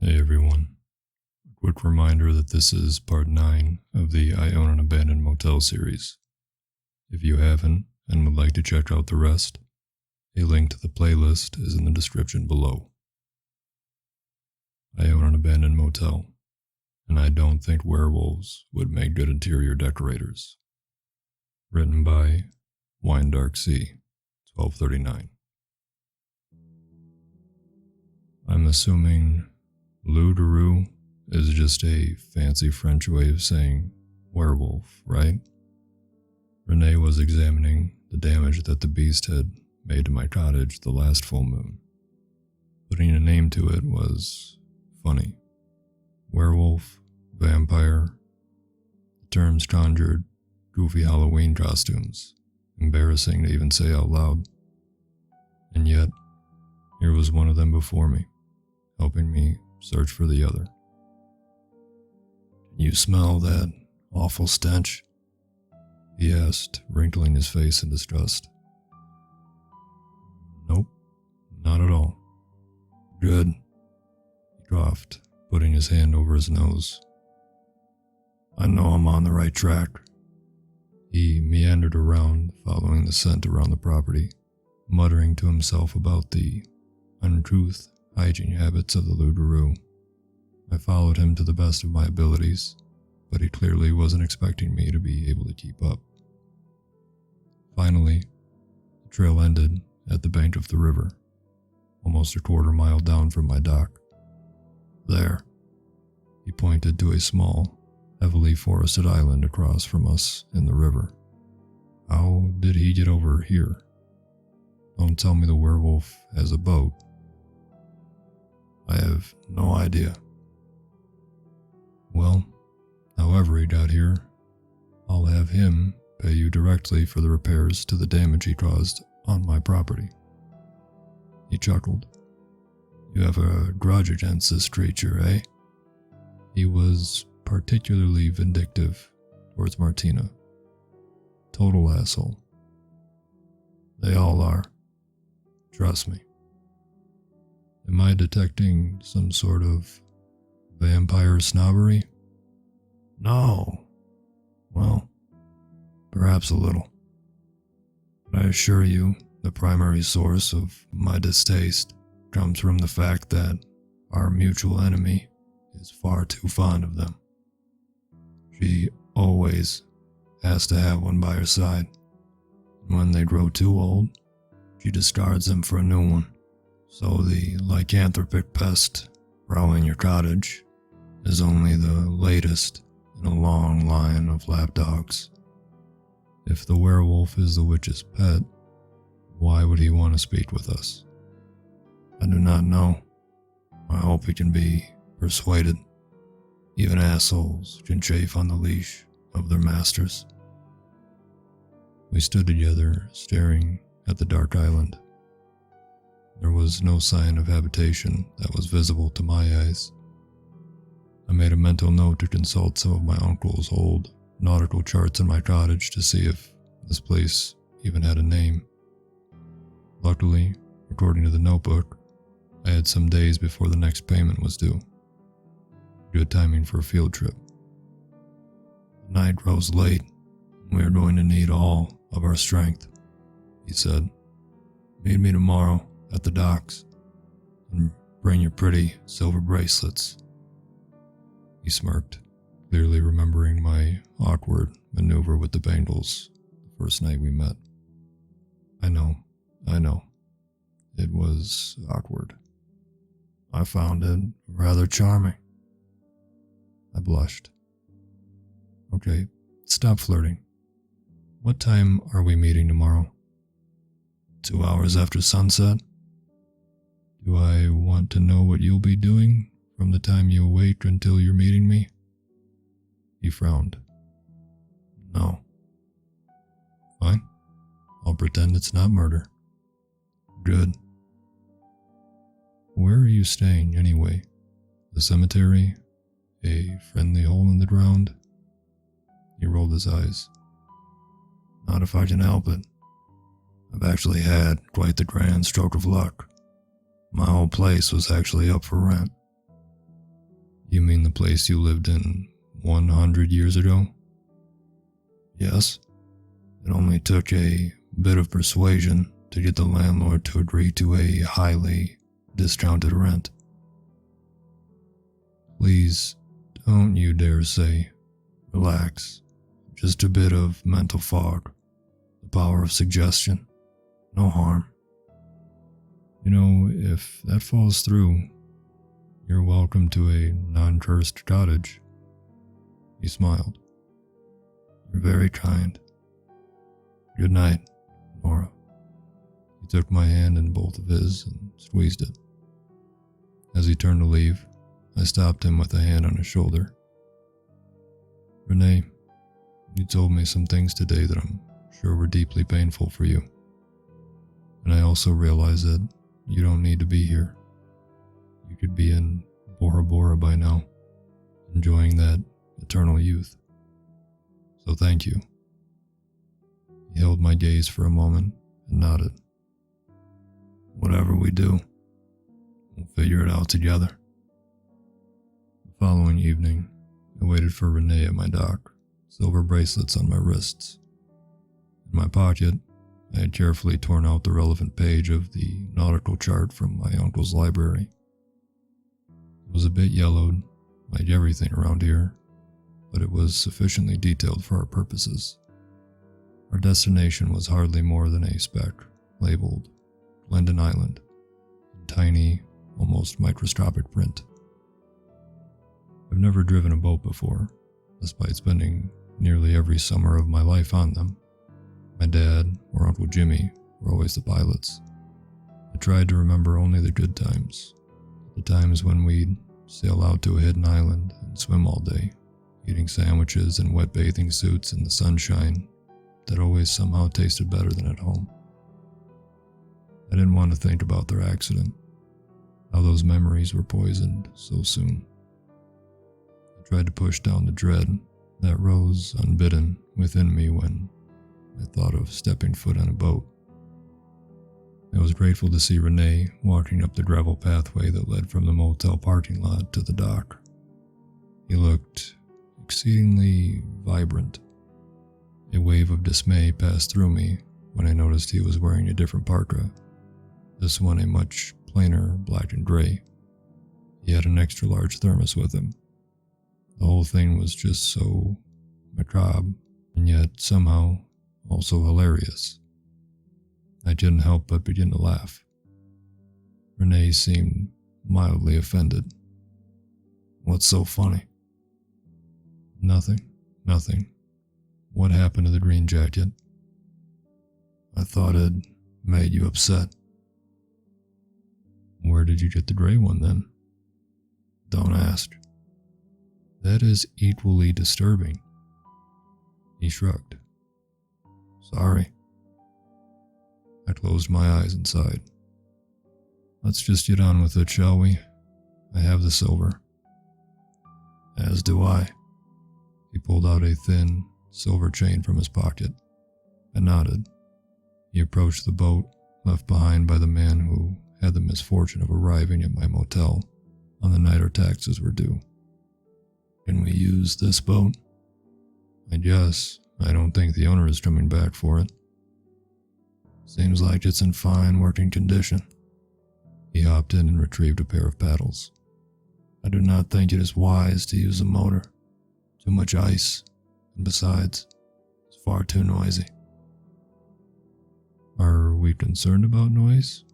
Hey everyone. A quick reminder that this is part 9 of the I Own an Abandoned Motel series. If you haven't and would like to check out the rest, a link to the playlist is in the description below. I own an abandoned motel, and I don't think werewolves would make good interior decorators. Written by Wine Dark Sea, 1239. I'm assuming loup-garou is just a fancy French way of saying werewolf, right? Renee was examining the damage that the beast had made to my cottage the last full moon. Putting a name to it was funny. Werewolf, vampire. The terms conjured goofy Halloween costumes, embarrassing to even say out loud. And yet, here was one of them before me, helping me search for the other. Can you smell that awful stench? He asked, wrinkling his face in disgust. Nope, not at all. Good, he coughed, putting his hand over his nose. I know I'm on the right track. He meandered around, following the scent around the property, muttering to himself about the uncouth hygiene habits of the loup-garou. I followed him to the best of my abilities, but he clearly wasn't expecting me to be able to keep up. Finally, the trail ended at the bank of the river, almost a quarter-mile down from my dock. There, he pointed to a small, heavily forested island across from us in the river. How did he get over here? Don't tell me the werewolf has a boat. I have no idea. Well, however he got here, I'll have him pay you directly for the repairs to the damage he caused on my property. He chuckled. You have a grudge against this creature, eh? He was particularly vindictive towards Martina. Total asshole. They all are. Trust me. Am I detecting some sort of vampire snobbery? No. Well, perhaps a little. But I assure you, the primary source of my distaste comes from the fact that our mutual enemy is far too fond of them. She always has to have one by her side. And when they grow too old, she discards them for a new one. So the lycanthropic pest prowling your cottage is only the latest in a long line of lapdogs. If the werewolf is the witch's pet, why would he want to speak with us? I do not know. I hope he can be persuaded. Even assholes can chafe on the leash of their masters. We stood together, staring at the dark island. There was no sign of habitation that was visible to my eyes. I made a mental note to consult some of my uncle's old nautical charts in my cottage to see if this place even had a name. Luckily, according to the notebook, I had some days before the next payment was due. Good timing for a field trip. The night grows late, and we are going to need all of our strength, he said. Meet me tomorrow at the docks, and bring your pretty silver bracelets. He smirked, clearly remembering my awkward maneuver with the bangles the first night we met. I know. It was awkward. I found it rather charming. I blushed. Okay, stop flirting. What time are we meeting tomorrow? 2 hours after sunset? Do I want to know what you'll be doing from the time you awake until you're meeting me? He frowned. No. Fine. I'll pretend it's not murder. Good. Where are you staying, anyway? The cemetery? A friendly hole in the ground? He rolled his eyes. Not if I can help it. I've actually had quite the grand stroke of luck. My whole place was actually up for rent. You mean the place you lived in 100 years ago? Yes. It only took a bit of persuasion to get the landlord to agree to a highly discounted rent. Please, don't you dare say, relax. Just a bit of mental fog. The power of suggestion. No harm. You know, if that falls through, you're welcome to a non-cursed cottage. He smiled. You're very kind. Good night, Nora. He took my hand in both of his and squeezed it. As he turned to leave, I stopped him with a hand on his shoulder. Renee, you told me some things today that I'm sure were deeply painful for you. And I also realize that you don't need to be here. You could be in Bora Bora by now, enjoying that eternal youth. So thank you. He held my gaze for a moment and nodded. Whatever we do, we'll figure it out together. The following evening, I waited for Renee at my dock, silver bracelets on my wrists. In my pocket, I had carefully torn out the relevant page of the nautical chart from my uncle's library. It was a bit yellowed, like everything around here, but it was sufficiently detailed for our purposes. Our destination was hardly more than a speck, labeled Glendon Island, in tiny, almost microscopic print. I've never driven a boat before, despite spending nearly every summer of my life on them. My dad or Uncle Jimmy were always the pilots. I tried to remember only the good times, the times when we'd sail out to a hidden island and swim all day, eating sandwiches in wet bathing suits in the sunshine that always somehow tasted better than at home. I didn't want to think about their accident, how those memories were poisoned so soon. I tried to push down the dread that rose unbidden within me when I thought of stepping foot on a boat. I was grateful to see Renee walking up the gravel pathway that led from the motel parking lot to the dock. He looked exceedingly vibrant. A wave of dismay passed through me when I noticed he was wearing a different parka, this one a much plainer black and gray. He had an extra large thermos with him. The whole thing was just so macabre, and yet somehow also hilarious. I couldn't help but begin to laugh. Renee seemed mildly offended. What's so funny? Nothing. What happened to the green jacket? I thought it made you upset. Where did you get the gray one then? Don't ask. That is equally disturbing. He shrugged. Sorry. I closed my eyes and sighed. Let's just get on with it, shall we? I have the silver. As do I. He pulled out a thin, silver chain from his pocket. I nodded. He approached the boat left behind by the man who had the misfortune of arriving at my motel on the night our taxes were due. Can we use this boat? I guess. I don't think the owner is coming back for it. Seems like it's in fine working condition. He hopped in and retrieved a pair of paddles. I do not think it is wise to use a motor. Too much ice, and besides, it's far too noisy. Are we concerned about noise?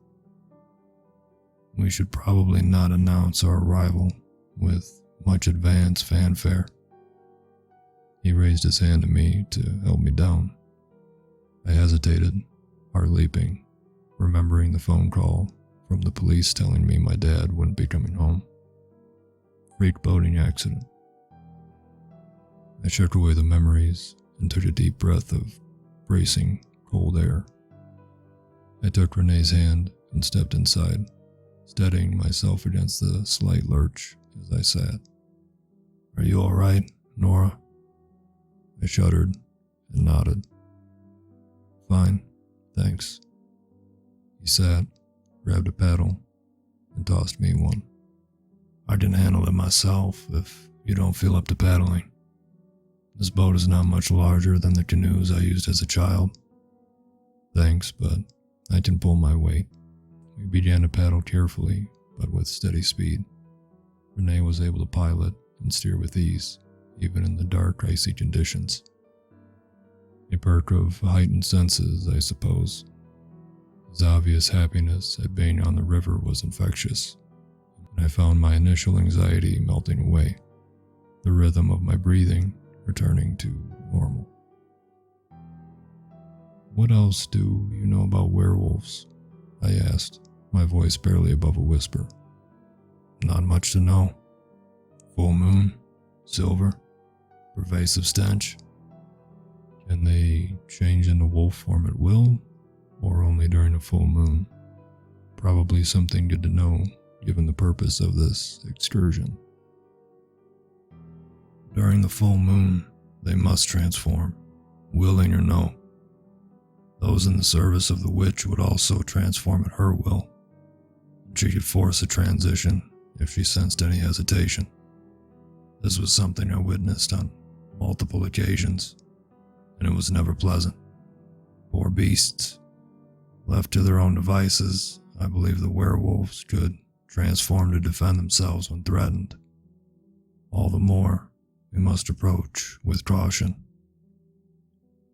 We should probably not announce our arrival with much advance fanfare. He raised his hand to me to help me down. I hesitated, heart leaping, remembering the phone call from the police telling me my dad wouldn't be coming home. Freak boating accident. I shook away the memories and took a deep breath of bracing, cold air. I took Renee's hand and stepped inside, steadying myself against the slight lurch as I sat. Are you all right, Nora? I shuddered and nodded. Fine, thanks. He sat, grabbed a paddle, and tossed me one. I can handle it myself if you don't feel up to paddling. This boat is not much larger than the canoes I used as a child. Thanks, but I can pull my weight. We began to paddle carefully, but with steady speed. Renee was able to pilot and steer with ease, even in the dark, icy conditions. A perk of heightened senses, I suppose. His obvious happiness at being on the river was infectious, and I found my initial anxiety melting away, the rhythm of my breathing returning to normal. What else do you know about werewolves? I asked, my voice barely above a whisper. Not much to know. Full moon, silver, pervasive stench. Can they change into wolf form at will, or only during a full moon? Probably something good to know, given the purpose of this excursion. During the full moon, they must transform, willing or no. Those in the service of the witch would also transform at her will. She could force a transition if she sensed any hesitation. This was something I witnessed on multiple occasions, and it was never pleasant. Poor beasts. Left to their own devices, I believe the werewolves could transform to defend themselves when threatened. All the more, we must approach with caution.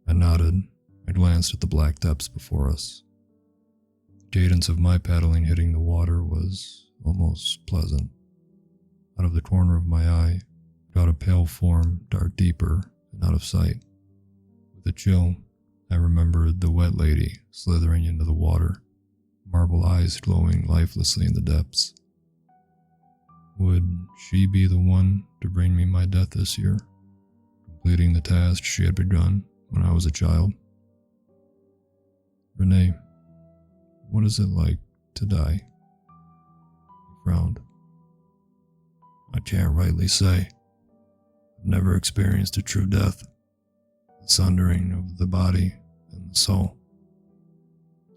I nodded. I glanced at the black depths before us. The cadence of my paddling hitting the water was almost pleasant. Out of the corner of my eye, I caught a pale form dart deeper and out of sight. With a chill, I remembered the wet lady slithering into the water, marble eyes glowing lifelessly in the depths. Would she be the one to bring me my death this year, completing the task she had begun when I was a child? Renee, what is it like to die? He frowned. I can't rightly say. I've never experienced a true death, the sundering of the body and the soul.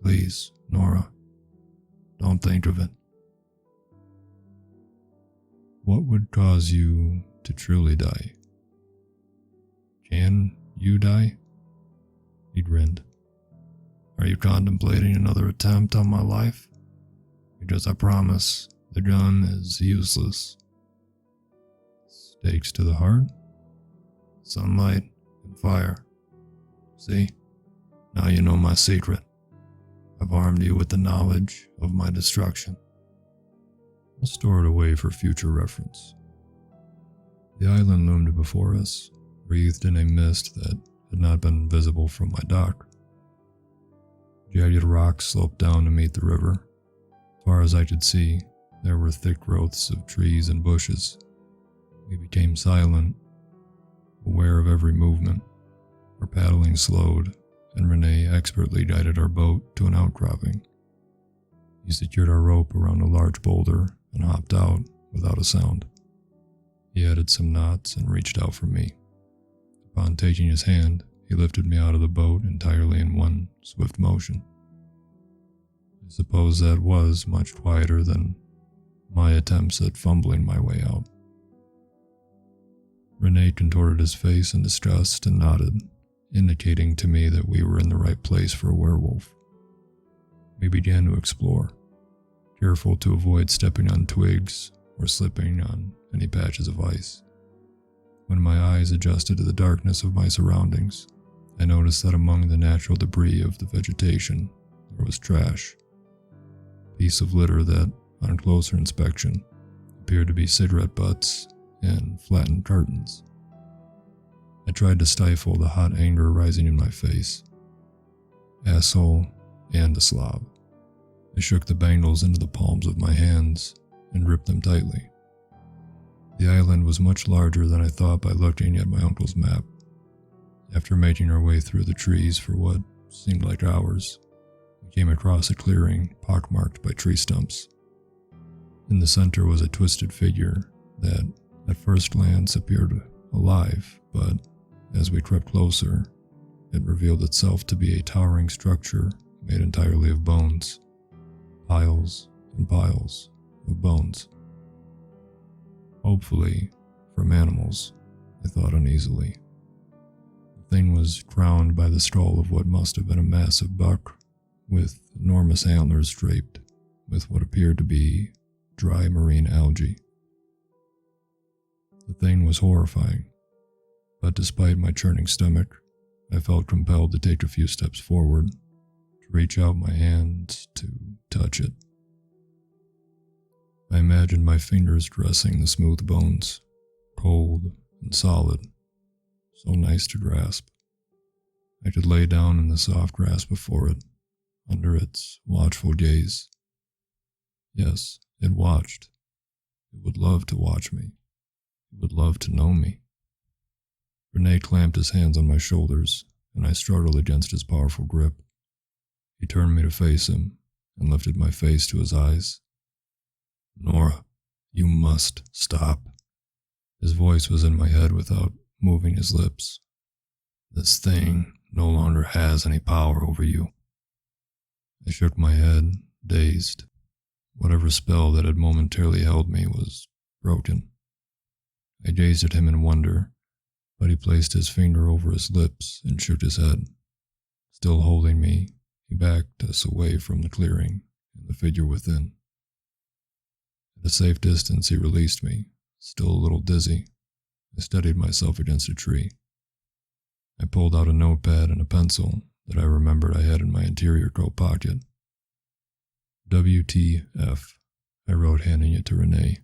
Please, Nora, don't think of it. What would cause you to truly die? Can you die? He grinned. Are you contemplating another attempt on my life? Because I promise, the gun is useless. Stakes to the heart? Sunlight and fire. See? Now you know my secret. I've armed you with the knowledge of my destruction. I'll store it away for future reference. The island loomed before us, wreathed in a mist that had not been visible from my dock. Jagged rocks sloped down to meet the river. As far as I could see, there were thick growths of trees and bushes. We became silent, aware of every movement. Our paddling slowed, and Renee expertly guided our boat to an outcropping. He secured our rope around a large boulder and hopped out without a sound. He added some knots and reached out for me. Upon taking his hand, he lifted me out of the boat entirely in one swift motion. I suppose that was much quieter than my attempts at fumbling my way out. Renee contorted his face in disgust and nodded, indicating to me that we were in the right place for a werewolf. We began to explore, careful to avoid stepping on twigs or slipping on any patches of ice. When my eyes adjusted to the darkness of my surroundings, I noticed that among the natural debris of the vegetation, there was trash. A piece of litter that, on closer inspection, appeared to be cigarette butts and flattened cartons. I tried to stifle the hot anger rising in my face. Asshole and a slob. I shook the bangles into the palms of my hands and gripped them tightly. The island was much larger than I thought by looking at my uncle's map. After making our way through the trees for what seemed like hours, we came across a clearing pockmarked by tree stumps. In the center was a twisted figure that, at first glance, appeared alive, but as we crept closer, it revealed itself to be a towering structure made entirely of bones. Piles and piles of bones. Hopefully, from animals, I thought uneasily. The thing was crowned by the skull of what must have been a massive buck, with enormous antlers draped with what appeared to be dry marine algae. The thing was horrifying, but despite my churning stomach, I felt compelled to take a few steps forward, to reach out my hands to touch it. I imagined my fingers caressing the smooth bones, cold and solid, so nice to grasp. I could lay down in the soft grass before it, under its watchful gaze. Yes, it watched. It would love to watch me. It would love to know me. Rene clamped his hands on my shoulders, and I struggled against his powerful grip. He turned me to face him, and lifted my face to his eyes. "Nora, you must stop." His voice was in my head without moving his lips. "This thing no longer has any power over you." I shook my head, dazed. Whatever spell that had momentarily held me was broken. I gazed at him in wonder, but he placed his finger over his lips and shook his head. Still holding me, he backed us away from the clearing and the figure within. At a safe distance, he released me, still a little dizzy. I steadied myself against a tree. I pulled out a notepad and a pencil that I remembered I had in my interior coat pocket. "WTF," I wrote, handing it to Rene.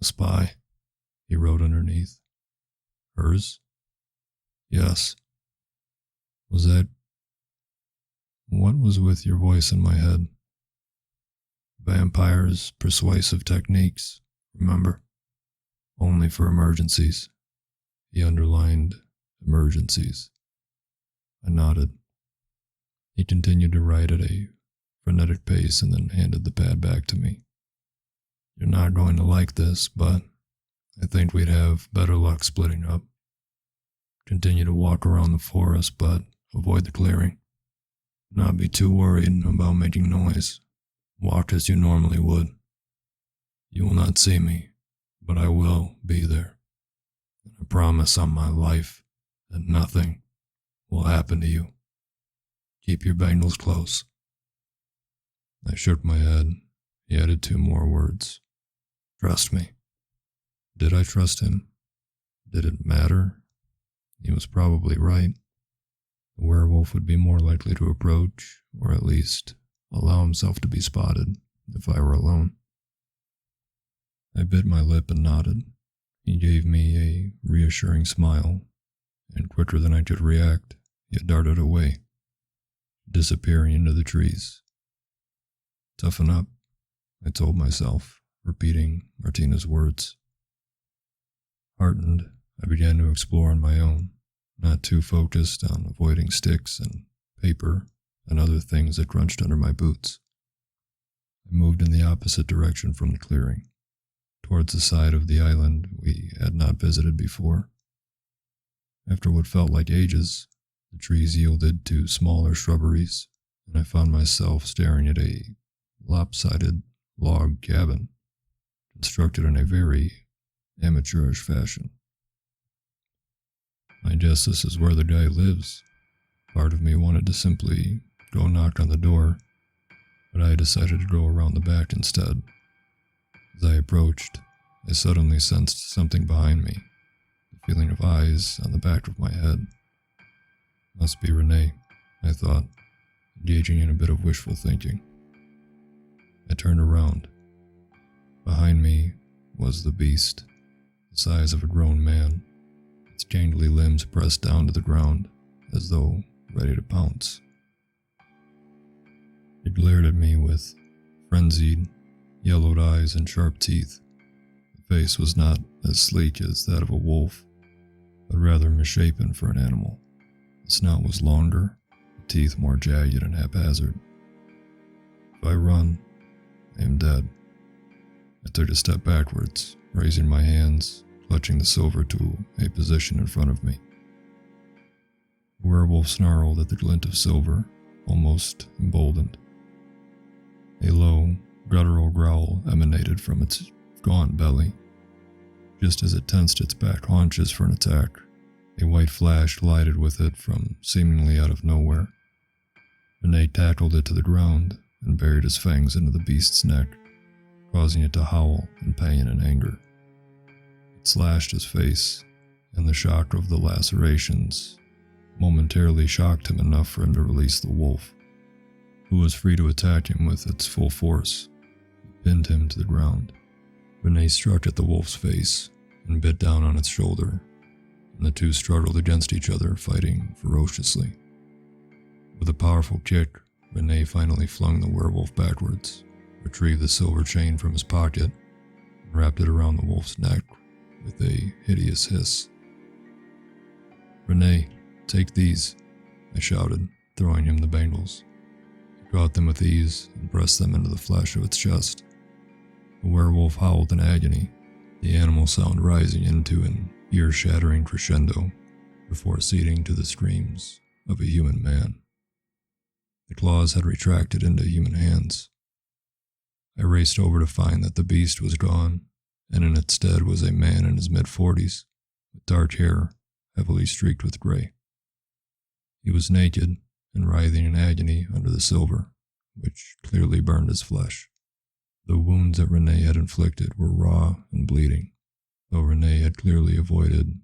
"A spy," he wrote underneath. "Hers?" "Yes." "Was that... What was with your voice in my head?" "Vampires' persuasive techniques, remember? Only for emergencies." He underlined emergencies. I nodded. He continued to write at a frenetic pace and then handed the pad back to me. "You're not going to like this, but I think we'd have better luck splitting up. Continue to walk around the forest, but avoid the clearing. Not be too worried about making noise. Walk as you normally would. You will not see me, but I will be there. And I promise on my life that nothing will happen to you. Keep your bangles close." I shook my head. He added 2 more words. "Trust me." Did I trust him? Did it matter? He was probably right. The werewolf would be more likely to approach, or at least allow himself to be spotted, if I were alone. I bit my lip and nodded. He gave me a reassuring smile, and quicker than I could react, he had darted away, disappearing into the trees. "Toughen up," I told myself, repeating Martina's words. Heartened, I began to explore on my own, not too focused on avoiding sticks and paper and other things that crunched under my boots. I moved in the opposite direction from the clearing, towards the side of the island we had not visited before. After what felt like ages, the trees yielded to smaller shrubberies, and I found myself staring at a lopsided log cabin, constructed in a very amateurish fashion. I guess this is where the guy lives. Part of me wanted to simply go knock on the door, but I decided to go around the back instead. As I approached, I suddenly sensed something behind me, the feeling of eyes on the back of my head. Must be Rene, I thought, engaging in a bit of wishful thinking. I turned around. Behind me was the beast, the size of a grown man, its gangly limbs pressed down to the ground as though ready to pounce. It glared at me with frenzied, yellowed eyes and sharp teeth. The face was not as sleek as that of a wolf, but rather misshapen for an animal. The snout was longer, the teeth more jagged and haphazard. If I run, I am dead. I took a step backwards, raising my hands, clutching the silver to a position in front of me. The werewolf snarled at the glint of silver, almost emboldened. A low, guttural growl emanated from its gaunt belly. Just as it tensed its back haunches for an attack, a white flash collided with it from seemingly out of nowhere. Rene tackled it to the ground and buried his fangs into the beast's neck, causing it to howl in pain and anger. It slashed his face, and the shock of the lacerations momentarily shocked him enough for him to release the wolf, who was free to attack him with its full force. It pinned him to the ground. Rene struck at the wolf's face and bit down on its shoulder, and the two struggled against each other, fighting ferociously. With a powerful kick, Rene finally flung the werewolf backwards, retrieved the silver chain from his pocket, and wrapped it around the wolf's neck with a hideous hiss. "Rene, take these," I shouted, throwing him the bangles. He caught them with ease and pressed them into the flesh of its chest. The werewolf howled in agony, the animal sound rising into an ear-shattering crescendo before ceding to the screams of a human man. The claws had retracted into human hands. I raced over to find that the beast was gone, and in its stead was a man in his mid-40s, with dark hair heavily streaked with gray. He was naked and writhing in agony under the silver, which clearly burned his flesh. The wounds that Rene had inflicted were raw and bleeding, though Rene had clearly avoided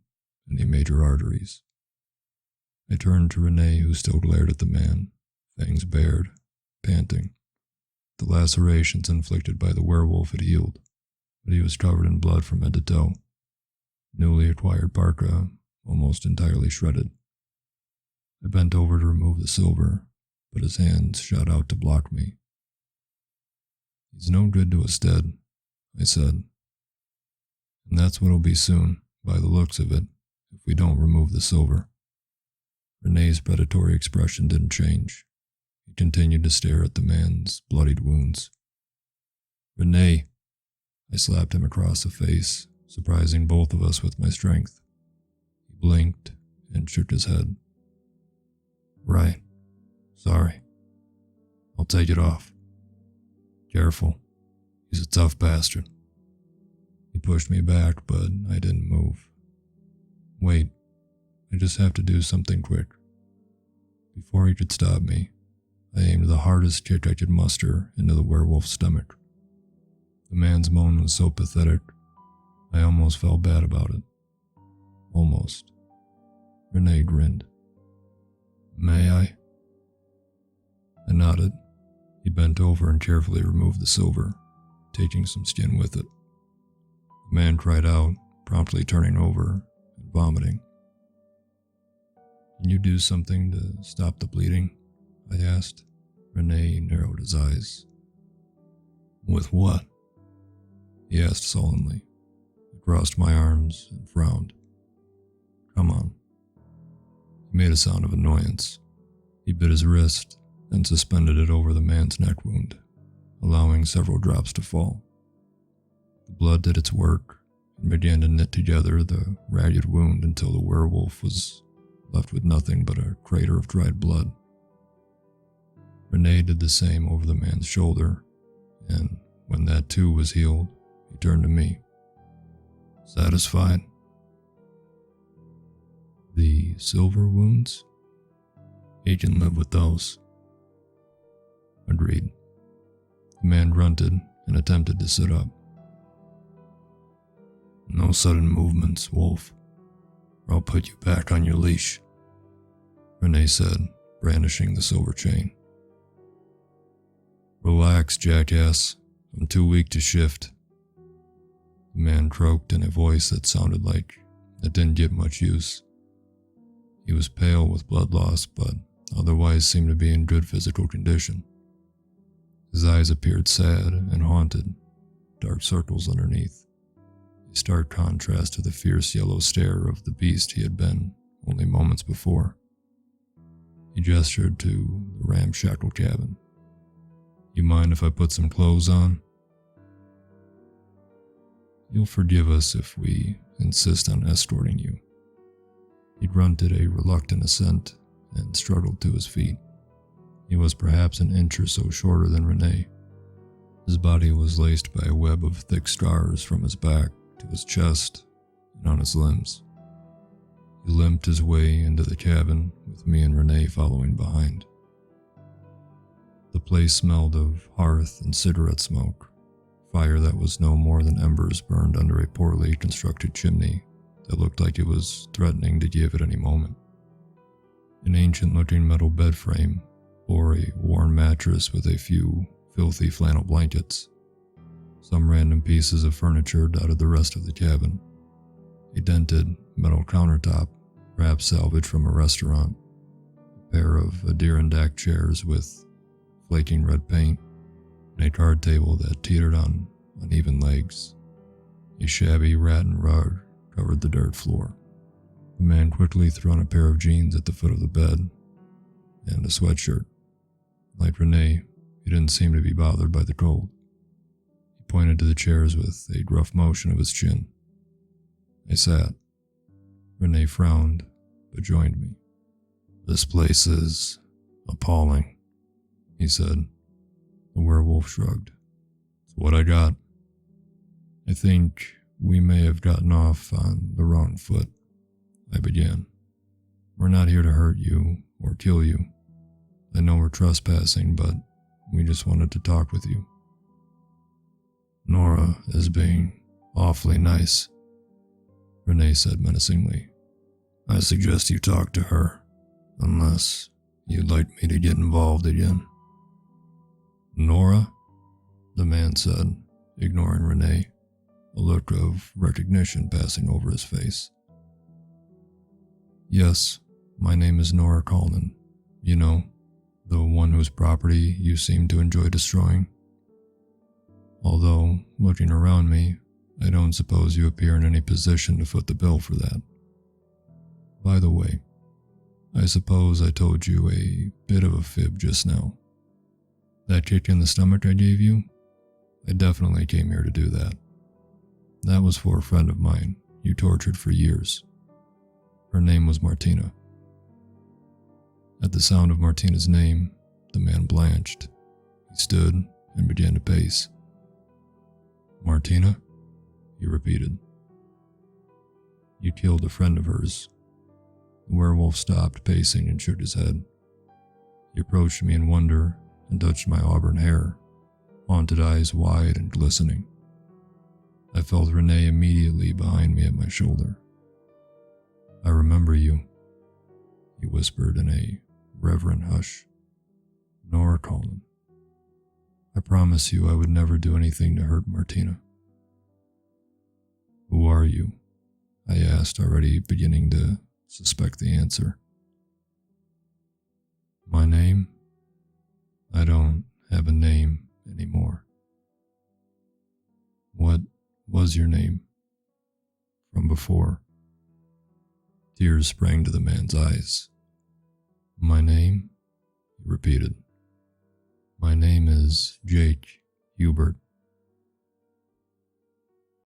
any major arteries. I turned to Rene, who still glared at the man, fangs bared, panting. The lacerations inflicted by the werewolf had healed, but he was covered in blood from head to toe. Newly acquired parka almost entirely shredded. I bent over to remove the silver, but his hands shot out to block me. "He's no good to us dead," I said. "And that's what'll be soon, by the looks of it, if we don't remove the silver." Rene's predatory expression didn't change. He continued to stare at the man's bloodied wounds. "Rene!" I slapped him across the face, surprising both of us with my strength. He blinked and shook his head. "Right. Sorry. I'll take it off. Careful. He's a tough bastard." He pushed me back, but I didn't move. "Wait. I just have to do something quick." Before he could stop me, I aimed the hardest kick I could muster into the werewolf's stomach. The man's moan was so pathetic, I almost felt bad about it. Almost. Rene grinned. "May I?" I nodded. He bent over and carefully removed the silver, taking some skin with it. The man cried out, promptly turning over and vomiting. "Can you do something to stop the bleeding?" I asked. Rene narrowed his eyes. "With what?" he asked sullenly. I crossed my arms and frowned. "Come on." He made a sound of annoyance. He bit his wrist and suspended it over the man's neck wound, allowing several drops to fall. The blood did its work and began to knit together the ragged wound until the werewolf was left with nothing but a crater of dried blood. Rene did the same over the man's shoulder, and when that too was healed, he turned to me. "Satisfied?" "The silver wounds? He can live with those." Agreed. The man grunted and attempted to sit up. "No sudden movements, Wolf, or I'll put you back on your leash," Rene said, brandishing the silver chain. "Relax, jackass. I'm too weak to shift." The man croaked in a voice that sounded like it didn't get much use. He was pale with blood loss, but otherwise seemed to be in good physical condition. His eyes appeared sad and haunted, dark circles underneath, a stark contrast to the fierce yellow stare of the beast he had been only moments before. He gestured to the ramshackle cabin. "You mind if I put some clothes on?" "You'll forgive us if we insist on escorting you." He grunted a reluctant assent and struggled to his feet. He was perhaps an inch or so shorter than Rene. His body was laced by a web of thick scars from his back to his chest and on his limbs. He limped his way into the cabin with me and Renee following behind. The place smelled of hearth and cigarette smoke, fire that was no more than embers burned under a poorly constructed chimney that looked like it was threatening to give at any moment. An ancient-looking metal bed frame bore a worn mattress with a few filthy flannel blankets. Some random pieces of furniture dotted the rest of the cabin. A dented metal countertop, perhaps salvaged from a restaurant. A pair of Adirondack chairs with flaking red paint, and a card table that teetered on uneven legs. A shabby rattan rug covered the dirt floor. The man quickly threw on a pair of jeans at the foot of the bed, and a sweatshirt. Like Renee, he didn't seem to be bothered by the cold. He pointed to the chairs with a gruff motion of his chin. I sat. Renee frowned, but joined me. "This place is appalling," he said. The werewolf shrugged. "It's what I got. I think we may have gotten off on the wrong foot," I began. "We're not here to hurt you or kill you. I know we're trespassing, but we just wanted to talk with you." "Nora is being awfully nice," Renee said menacingly. "I suggest you talk to her, unless you'd like me to get involved again." "Nora?" the man said, ignoring Renee, a look of recognition passing over his face. "Yes, my name is Nora Cullen. You know, the one whose property you seem to enjoy destroying. Although, looking around me, I don't suppose you appear in any position to foot the bill for that. By the way, I suppose I told you a bit of a fib just now. That kick in the stomach I gave you? I definitely came here to do that. That was for a friend of mine you tortured for years. Her name was Martina." At the sound of Martina's name, the man blanched. He stood and began to pace. "Martina?" he repeated. "You killed a friend of hers." The werewolf stopped pacing and shook his head. He approached me in wonder and touched my auburn hair, haunted eyes wide and glistening. I felt Renee immediately behind me at my shoulder. "I remember you," he whispered in a reverent hush. "Nora Cullen. I promise you I would never do anything to hurt Martina." "Who are you?" I asked, already beginning to suspect the answer. "My name? I don't have a name anymore." "What was your name? From before?" Tears sprang to the man's eyes. "My name?" he repeated. "My name is Jake Hubert."